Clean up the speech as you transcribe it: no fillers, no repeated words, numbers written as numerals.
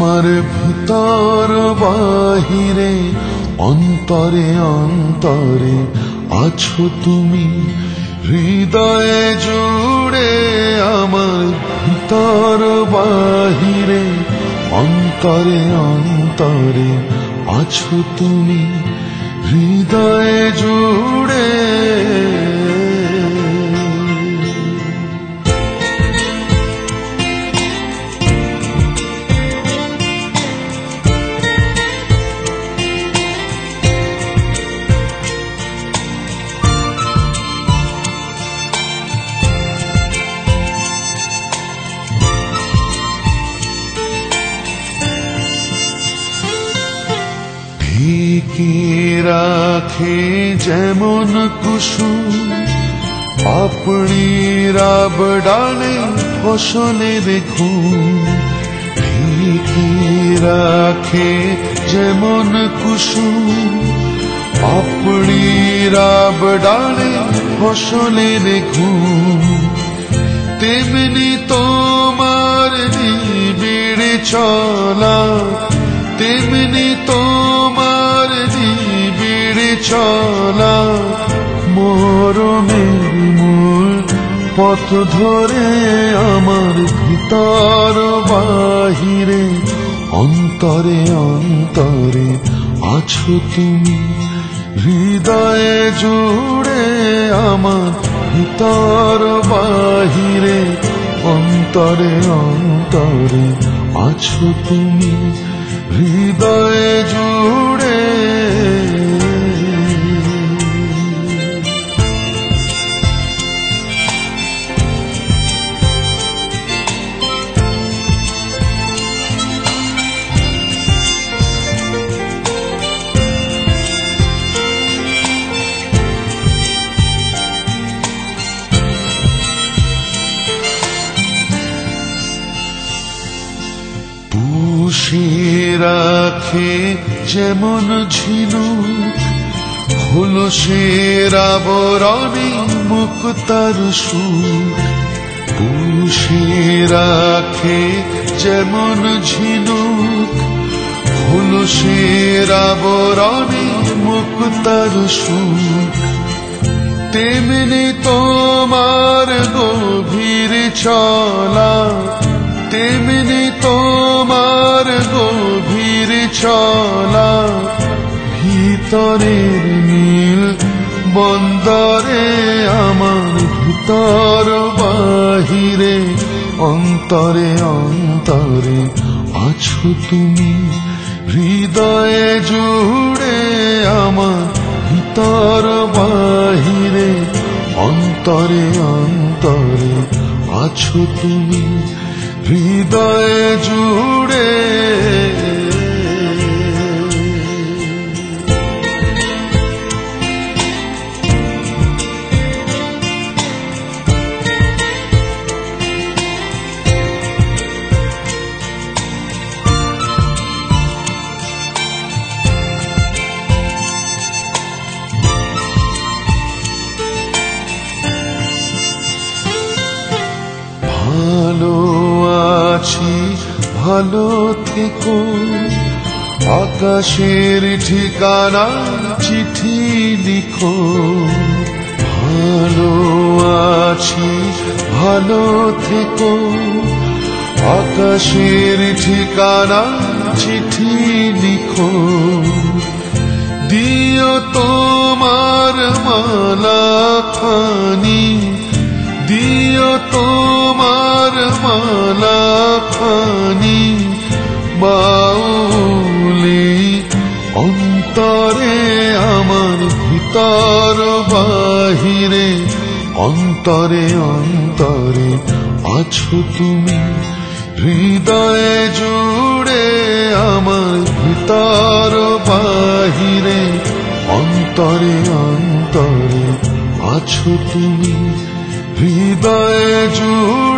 আমার ভিতর বাহিরে অন্তরে অন্তরে আছো তুমি হৃদয়ে জুড়ে আমার ভিতর বাহিরে অন্তরে অন্তরে আছো তুমি হৃদয়ে জুড়ে ঢেকে রাখে যেমন কুসুম পাপড়ির ডালে ফসলের ঘুম ঢেকে রাখে যেমন কুসুম পাপড়ির ডালে ফসলের ঘুম তেমনি তোমার নিবিড় চলা তেমনি তোমার নিবিড় চলা মরমের মূল পথ ধরে আমার ভিতর বাহিরে অন্তরে অন্তরে আছো তুমি হৃদয়ে জুড়ে আমার ভিতর বাহিরে অন্তরে অন্তরে আছো তুমি হৃদয়ে জুড়ে পুষে রাখে যেমন ঝিনুক খোলসের আবরণে মুক্তার সুখ পুষে রাখে যেমন ঝিনুক খোলসের আবরণে মুক্তার সুখ তেমনি তোমার গভীর চলা তেমনি তোমার গভীর চলা ভিতরের নীল বন্দরে আমার ভিতর বাহিরে অন্তরে অন্তরে আছো তুমি হৃদয়ে জুড়ে আমার ভিতর বাহিরে অন্তরে অন্তরে আছো তুমি হৃদয়ে জুড়ে ভালো আছি ভালো থেকো আকাশের ঠিকানা চিঠি লিখো ভালো আছি ভালো থেকো আকাশের ঠিকানা চিঠি লিখো দিও তোমার মালা খানি দিও তোমার মালা খানি বাউলি অন্তরে আমার ভিতর বাহিরে অন্তরে অন্তরে আছো তুমি হৃদয়ে জুড়ে আমার ভিতর বাহিরে অন্তরে অন্তরে আছো তুমি হৃদয়ে জুড়ে